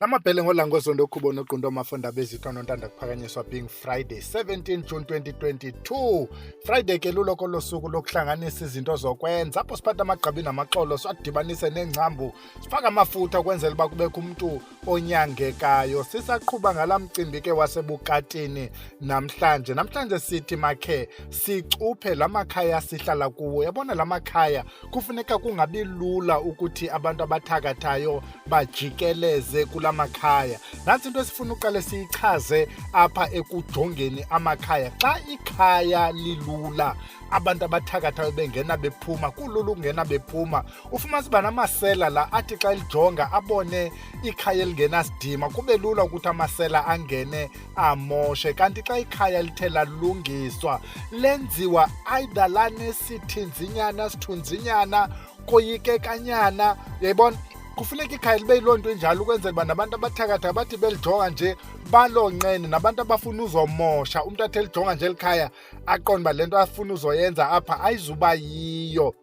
Namabhele ngolangozondo kubo noqundo mafunda bezitho nontanda kuphakanyiswa being Friday 17 June 2022. Friday ke lulo kolosuku lokuhlanganisa izinto zokwenza apho siphatha amagqabi namaxolo swadibanise nengcambu sifaka amafutha ukwenzela uba kubekho umuntu onyangekayo. Sisaqhuba ngalamcimbi ke wasebukatini namhlanje sithi makhe sicuphe lamakhaya sihlala kuwo. Yabona lamakhaya kufuneka kungabi lula ukuthi abantu abathakathayo bajikeleze kula makhaya. Nansi into esifuna uqale siyichaze apha ekujongeni amakhaya. Xa ikhaya lilula abantu abathakathayo bengena bephuma kulula ukungena bephuma. Ufumana siba namasela la athi xa lijonga abone ikhaya elingenasidima kube lula ukuthi amasela angene amoshe. Kanti xa ikhaya lithe lalungiswa lenziwa either lanesithinzinyana sithunzinyana koyikekanyana, yayibona kufuneka ikhaya libe yiloo nto enjalo ukwenzela uba nabantu abathakatha bathi belijonga nje balonqene, nabantu abafuna uzomosha umuntu athi elijonga nje elikhaya aqonda uba le nto afuna uzoyenza apha ayizuba yiyo.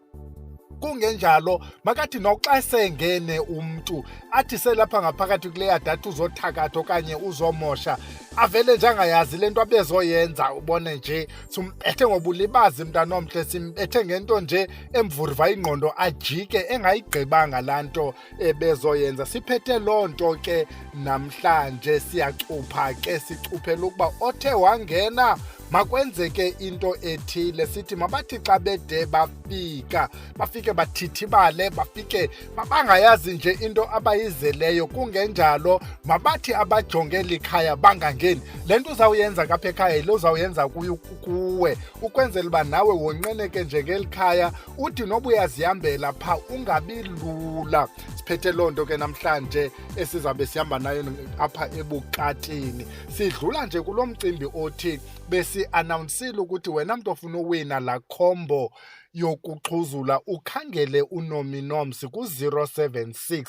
Kungenjalo makathi noxa sengene umntu athi selapha ngaphakathi kule yadi athi uzothakatha okanye uzomosha avele nje angayazi le nto abezoyenza. Ubone nje simbethe ngobulibazi mntanomhle, simbethe ngento nje emvuriva ingqondo ajike engayigqibanga laa nto ebezoyenza. Siphethe loo nto ke namhlanje siyacupha ke sicuphela ukuba othe wangena makwenzeke into ethile. Sithi mabathi xa bede bafike bathithibale, bafike bangayazi nje into abayizeleyo. Kungenjalo mabathi abajonge likhaya bangangeni. Le nto uzawuyenza kapha ekhaya yile uzawuyenza kuwe ukwenzela uba nawe wonqeneke njengelikhaya uthi noba uyazihambela phaa ungabi lula. Siphethe loo nto ke namhlanje esizabe sihamba nayo apha ebukatini. Sidlula nje kulo mcimbi othi besi-anawunsile ukuthi wena mntu ofuna uwina laa khombo yokuxhuzula ukhangele unominomsi ku-076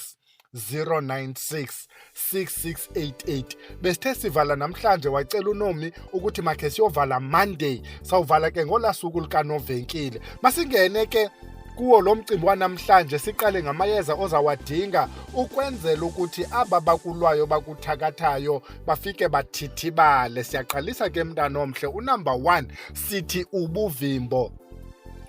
096 6688. Besithe sivala namhlanje wacela unomi ukuthi makhe siyovala Monday, sawuvala ke ngolaa suku likanovenkile. Masingene ke kuwo lo mcimbi wanamhlanje siqale ngamayeza ozawadinga ukwenzela ukuthi aba bakulwayo bakuthakathayo bafike bathithibale. Siyaqalisa ke mntanomhle, unumber 1 sithi ubuvimbo.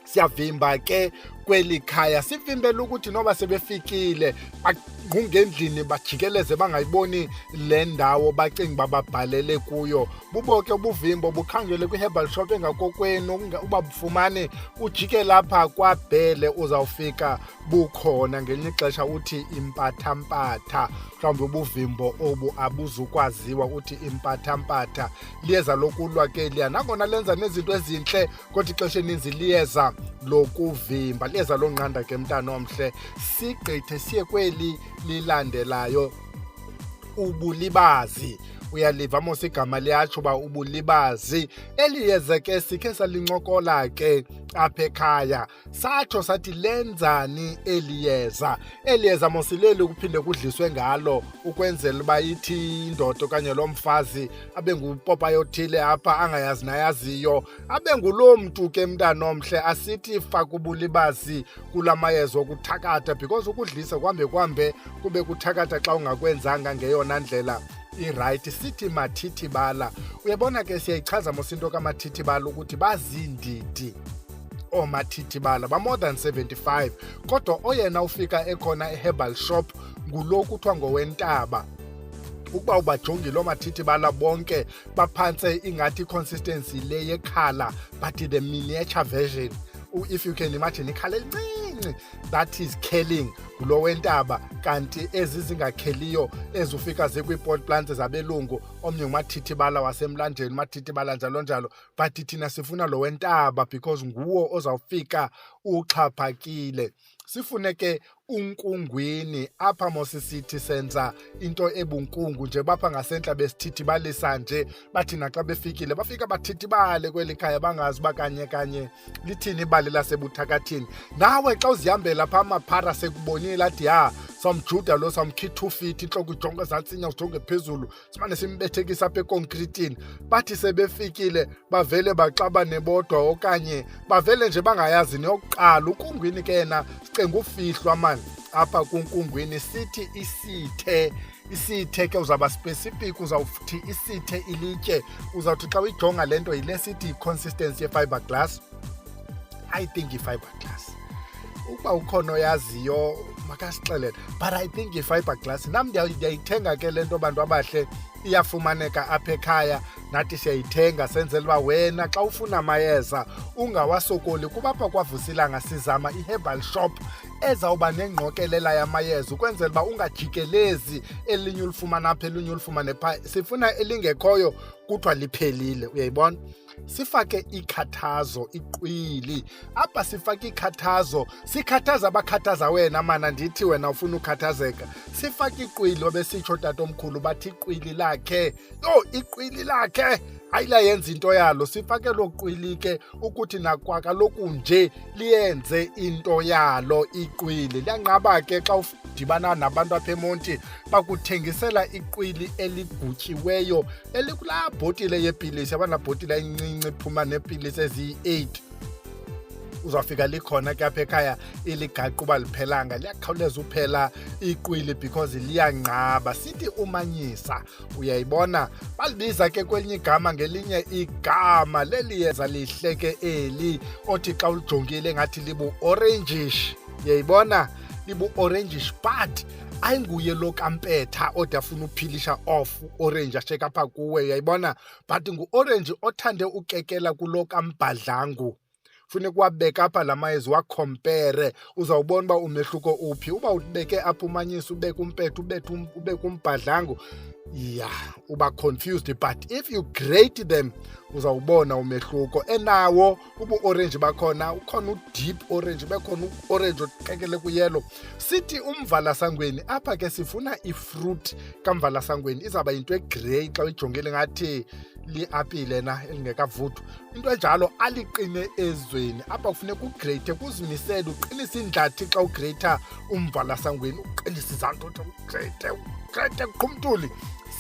Siyavimba ke kweli khaya, sivimbela ukuthi noba sebefikile baqhunge endlini bajikeleze bangayiboni le ndawo bacinga bababhalele kuyo. Bubo ke ubuvimbo bukhangele kwi-herbal shop engakokwenu, uba bufumane ujike lapha kwabhele uzawufika bukhona. Ngelinye ixesha uthi impathampatha, mhlawumbi ubuvimbo obu abuzukwaziwa uthi impathampatha. Liyeza lokulwa ke liya nangona lenza nezinto ezintle kodwa ixesha eninzi liyeza lokuvimba, liyeza lonqanda ke mntanomhle. Sigqithe siye kweli lilandelayo, ubulibazi. Uyaliva mos igama liyatsho uba ubulibazi. Eliyeza ke sikhe salincokola ke apha ekhaya satsho sathi lenzani eliyeza. Eliyeza mosileli ukuphinde kudliswe ngalo ukwenzela uba ithi indoda okanye lo mfazi abe ngupopayi othile apha angayazi nayaziyo, abe nguloo mntu ke mntanomhle. Asithi faka ubulibazi kula mayeza okuthakatha because ukudlisa kwambe kube kuthakatha xa ungakwenzanga ngeyona ndlela irayithi. Sithi Mathithibala. Uyabona ke siyayichaza mos into kaMathithibala ukuthi bazindidi ooMathithibala ba-more than 75, kodwa oyena ufika ekhona e-herbal shop ngulo kuthiwa ngowentaba. Ukuba ubajongile ooMathithibala bonke baphantse ingathi consistency le yekhala but the miniature version, if you can imagine ikhala elincinci, that is curling, ngulo wentaba. Kanti ezi zingakheliyo ezufika zikwii-pot plants zabelungu, omnye nguMathithibala wasemlanjeni, Mathithibala njalo njalo, but thina sifuna lo wentaba because nguwo ozawufika uxhaphakile. Sifune ke Unkungwini. Apha mosisithi senza into ebunkungu nje bapha ngasentla besithithibalisa nje, bathi naxa befikile bafika bathithibale kweli khaya bangazi uba kanye lithini ibali lasebuthakathini. Nawe xa uzihambela phaa amaphara sekubonile athi samjuda lo samkhitha ufiti intloko ijonge zantsinya ujonge phezulu simane simbethekisa apha ekonkritini, bathi sebefikile bavele baxabane bodwa okanye bavele nje bangayazi neyokuqala. Unkungwini ke yena sicenga ufihlwa mani apha kuNkungwini. Sithi Isithe Isithe ke uzaba specific, uzawuthi Isithe Cilitye, uzawuthi xa uyijonga le nto yile sithi i-consistency ye-fiberglass. I think i-fiberglass. Ukuba ukhona oyaziyo makasixelele, but I think i-fiberglass. Nam ndiyayithenga ke le nto bantu abahle, iyafumaneka apha ekhaya, nathi siyayithenga senzela uba wena xa ufuna amayeza ungawasokoli. Kuba apha kwaVusilanga sizama i-herbal shop ezawuba nengqokelela yamayeza ukwenzela uba ungajikelezi elinye ulifumana apha elinye ulifumane phaa. Sifuna elingekhoyo kuthiwa liphelile, uyayibona? Sifake ikhathazo, iqwili. Apha sifake ikhathazo, sikhathaza abakhathaza wena mana ndithi wena ufuna ukhathazeka. Sifake iqwili obesitsho tatomkhulu bathi iqwili lakhe. Yho, iqwili lakhe! Hayi layenza into yalo. Sifake lo qwili ke ukuthi nakwakaloku nje liyenze into yalo iqwili. Liyanqaba ke xa udibana nabantu apha eMonti bakuthengisela iqwili eligutyiweyo elikulaa bhotile yepilisi, yabona bhotile encinci iphuma neepilisi eziyi-8. Uzawufika likhona ke apha ekhaya iligaqa uba liphelanga, liyakhawuleza uphela iqwili because liyanqaba. Sithi umanyisa, uyayibona? Balibiza ke kwelinye igama ngelinye igama. Leli yeza lihle ke eli othi xa ulijongile ngathi libu-orangish, uyayibona? Libu-orangish but ayinguye lo kampetha ode afuna uphilisha off orange asheka apha kuwe, uyayibona? But ngu-orange othande ukekela kulo kambhadlangu. Funeka uwabeka apha la mayeza uwakhompere, uzawubona uba umehluko uphi. Uba ubeke apha umanyisa, ubeke umpetha, ubeke umbhadlangu, uba confused. But if you grate them uzawubona umehluko. Enawo ubu-orange bakhona, ukhona u-deep orange, bekhona u-orange oqekele kuyelo. Sithi uMvalasangweni, apha ke sifuna ifruit kaMvalasangweni izawuba yinto egrey xa uyijongile ngathi liapile na elingekavuthwa. Into enjalo aliqine ezweni. Apha kufuneka ugrate, kuzimisele, uqinise indlathi xa ugrata uMvalasangweni, uqinise izandla uthi ugrate kuqumtuli.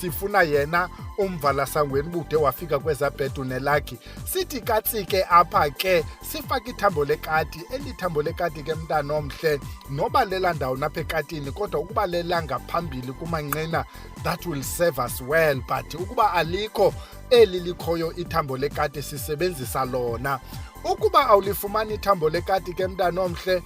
Sifuna yena uMvalasangweni bude wafika kwezabhedu nelakhi. Sithi katsi ke apha ke sifake ithambo lekati. Eli thambo lekati ke mntana omhle, noba lela ndawo napha ekatini kodwa ukuba lela ngaphambili kumanqina, that will serve us well. But ukuba alikho eli likhoyo ithambo lekati sisebenzisa lona. Ukuba awulifumani ithambo lekati ke mntana omhle,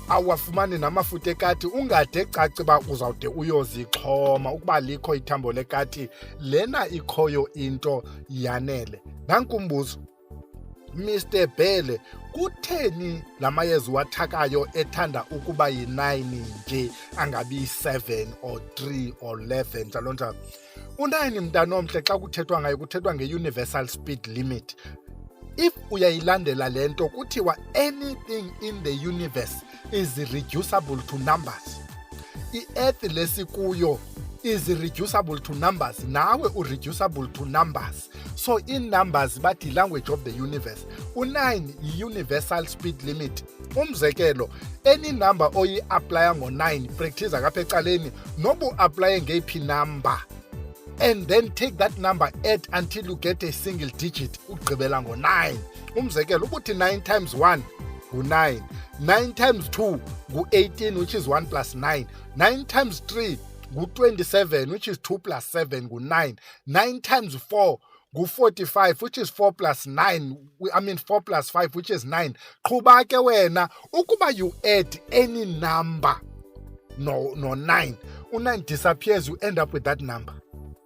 awafumani namafutha ekati, ungade caci uba uzawude uyozixhoma. Ukuba likho ithambo lekati, lena ikhoyo into yanele. Nanku umbuzo, Mr. Bhele, kutheni la mayeza uwathakayo ethanda ukuba yi-9 nje angabi yi-7 or 3 or 11 njalo njalo? U-9 mntana omhle xa kuthethwa ngayo kuthethwa nge-universal speed limit. If uyayilandela le nto kuthiwa anything in the universe is reducible to numbers. I-earth lesikuyo is reducible to numbers, nawe ureducible to numbers. So in numbers bathi language of the universe. U9 yi-universal speed limit. Umzekelo, any number oyi-aplya ngo-9, practice kapha ecaleni, noba u-aplaye ngeyiphi number, and then take that number, add until you get a single digit, ugqibela ngo-9. Umzekelo, ubuthi 9 times 1 ngu-9, 9 times 2 ngu-18, which is 1 plus 9, 9 times 3 ngu-27, which is 2 plus 7 ngu-9, 9 times 4 ngu-45, which is 4 plus 9, 4 plus 5, which is 9. Qhuba ke wena, ukuba you add any number no 9, u-9 disappears, you end up with that number.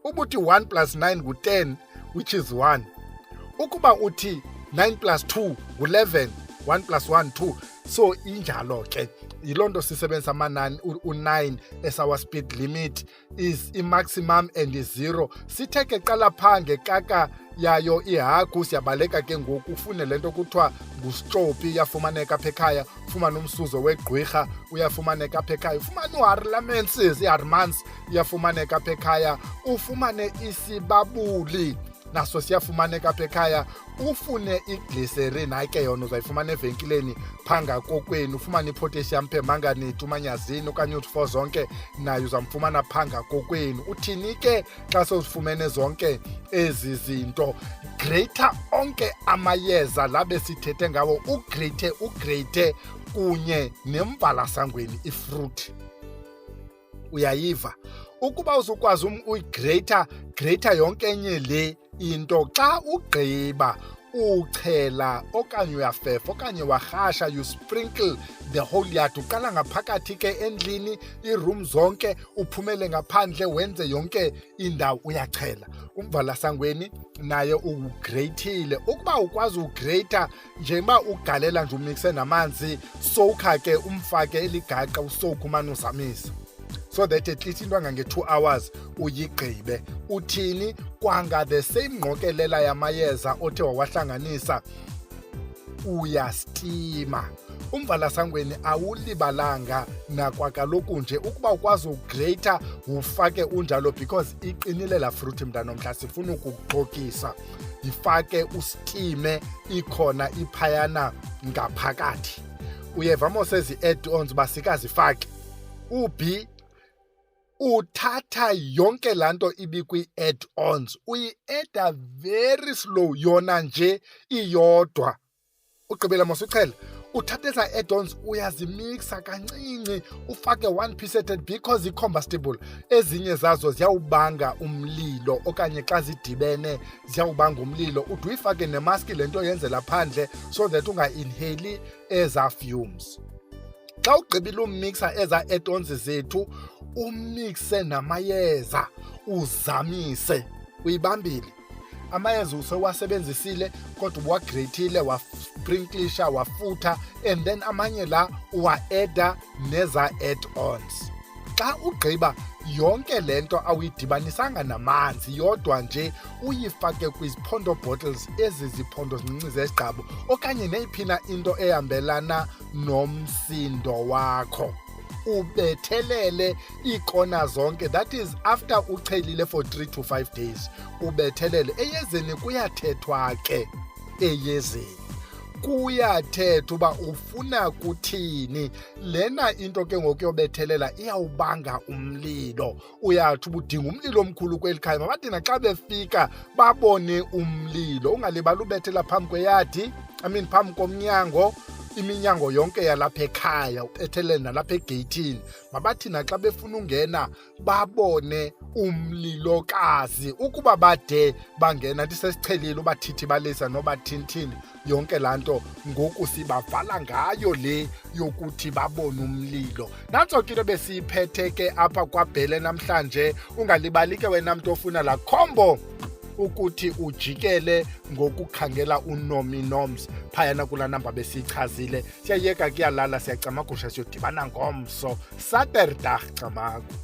Ubuthi 1 plus 9 ngu-10, which is 1. Ukuba uthi 9 plus 2 ngu-11, 1 plus 1, 2. So injalo ke. Yiloo nto sisebenzisa amanani. U-9 as our speed limit is i-maximum and is 0. Sithe ke qala phaa ngekaka yayo ihagu, siyabaleka ke ngoku ufune le nto kuthiwa ngusitopi, iyafumaneka apha ekhaya. Ufumane umsuzo wegqwirha, uyafumaneka apha ekhaya. Ufumane uHaarlemensis, iHaarlemensis iyafumaneka apha ekhaya. Ufumane Isibabuli, naso siyafumaneka apha ekhaya. Ufune iglycerin, hayi ke yona uzayifumana evenkileni phanga kokwenu. Ufumane ipotassium permanganate, umanyazini okanye u-4 zonke, nayo uzamfumana phanga kokwenu. Uthini ke xa sozifumene zonke ezi zinto? Grate onke amayeza la besithethe ngawo, ugrate kunye neMvalasangweni ifruit. Uyayiva? Ukuba uzukwazi uyigreyitha yonke enye le into, xa ugqiba uchela okanye uyafefa okanye warhasha, you sprinkle the whole yard. Uqala ngaphakathi ke endlini, iiroom zonke, uphumele ngaphandle wenze yonke indawo uyachela. Umvalasangweni naye ugreyithile. Ukuba ukwazi ugreyitha njengoba ugalela nje umixe namanzi, sowukha ke umfake eligaqa, usowukha umane uzamisa, so that at least into angange-2 hours uyigqibe. Uthini? Kwanga the same ngqokelela yamayeza othe wawahlanganisa, uyastima. Umvalasangweni awulibalanga nakwakaloku nje ukuba ukwazi ugreyitha ufake unjalo, because iqinile la fruit mntanomhla, sifuna ukuxokisa. Yifake ustime, ikhona iphayana ngaphakathi. Uyeva mos ezi add-ons basikazifake. Ubi uthatha yonke laa nto ibikwi-add-ons, uyi-adda very slow, yona nje iyodwa. Ugqibela mos uchela, uthatha eza add-ons uyazimiksa kancinci, ufake 1 piece at a time, because i-combustible ezinye zazo ziyawubanga umlilo, okanye xa zidibene ziyawubanga umlilo. Ude uyifake nemaski le nto yenzela phandle, so that unga-inhali eza fumes. Xa ugqibile ummixa eza add-ons zethu, umixe namayeza, uzamise. Uyibambile amayeza usewasebenzisile, kodwa uwagreyithile, wasprinklisha, wafutha, and then amanye la uwa-adda neza add-ons. Xa ugqiba yonke le nto awuyidibanisanga namanzi, yodwa nje uyifake kwiziphondo bottles, ezi ziphondo zincinci zesigqabo, okanye neyiphina into ehambelana nomsindo wakho. Ubethelele iikona zonke, that is after uchelile for 3 to 5 days. Ubethelele. Eyezeni kuyathethwa ke, eyezeni kuyathethwa uba ufuna kuthini. Lena into ke ngoku yobethelela iyawubanga umlilo. Uyathi ubudinga umlilo omkhulu kweli khaya, mabathi naxa befika babone umlilo. Ungalibali ubethela phambi kweyadi, phambi komnyango, iminyango yonke yalapha ekhaya, ubethelele nalapha egeyithini. Mabathi naxa befuna ungena babone umlilokazi. Ukuba bade bangena nto sesichelile ubathithibalisa nobathintini, yonke laa nto ngoku sibavala ngayo le yokuthi babone umlilo. Nantso ke into besiyiphethe ke apha kwaBhele namhlanje. Ungalibali ke wena mntu ofuna laa khombo ukuthi ujikele ngokukhangela unominoms phayana kulaa namba besiyichazile. Siyayeka kuyalala, siyacamagusha, siyodibana ngomso Saterdag camako.